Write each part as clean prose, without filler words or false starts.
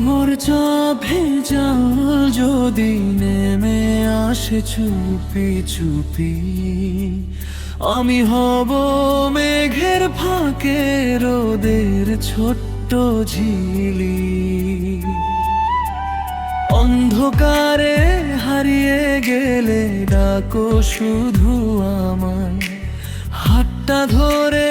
পর্যা ভেজাল যদি নেমে আসে চুপি চুপি, আমি হব মেঘের ফাঁকে রোদের ছোট্ট ঝিলি। অন্ধকারে হারিয়ে গেলে ডাকো শুধু আমায়, হাতটা ধরে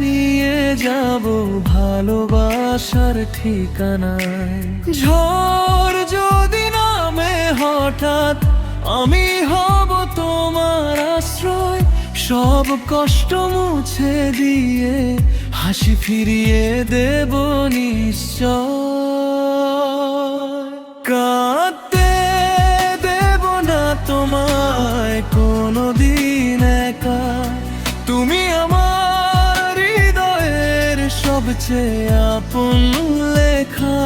নিয়ে যাব ভালোবাসার ঠিকানায়। ঝড় যদি নামে হঠাৎ, আমি হব তোমার আশ্রয়, সব কষ্ট মুছে দিয়ে হাসি ফিরিয়ে দেব নিশ্চয়। কাঁদতে দেব না তোমায় কোনোদিন একা, তুমি আমার হৃদয়ের সবচেয়ে আপন লেখা।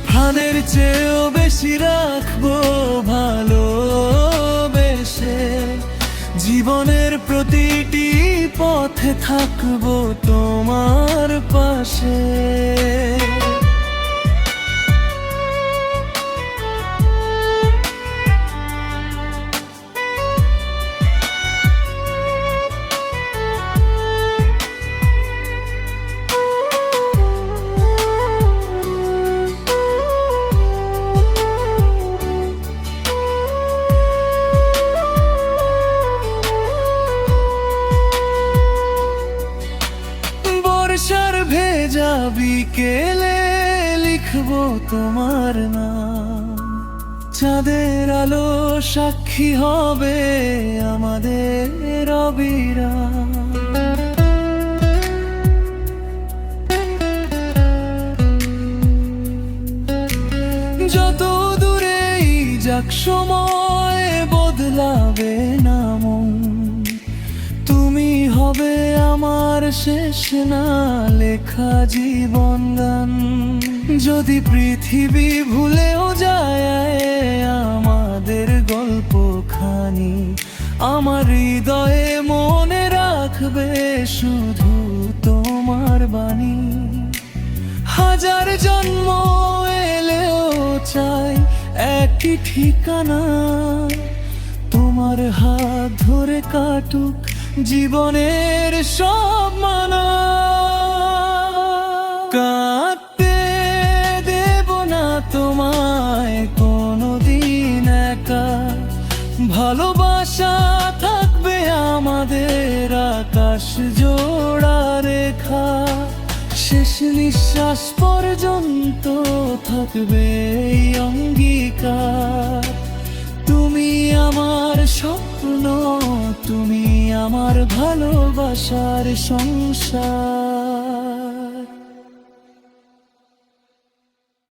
প্রাণের চেয়েও বেশি রাখবো ভালোবেসে, জীবনের প্রতিটি পথে থাকবো তোমার পাশে। বর্ষার ভেজা বিকেলে লিখবো তোমার নাম, চাঁদের আলো সাক্ষী হবে আমাদের অবিরাম। যত দূরেই যাক সময় বদলাবে না মন, তুমি হবে আমার শেষ না লেখা জীবন গান। যদি পৃথিবী ভুলেও যায় আমাদের গল্পখানি, আমার হৃদয়ে মনে রাখবে শুধু তোমার বাণী। হাজার জন্ম এলেও চাই একই ঠিকানা, তোমার হাত ধরে কাটুক জীবনের সব মানা। কাঁদতে দেব না তোমায় কোনোদিন একা, ভালোবাসা থাকবে আমাদের আকাশ জোড়া রেখা। শেষ নিঃশ্বাস পর্যন্ত থাকবে এই অঙ্গীকার, তুমি আমার স্বপ্ন, তুমি আমার ভালোবাসার সংসার।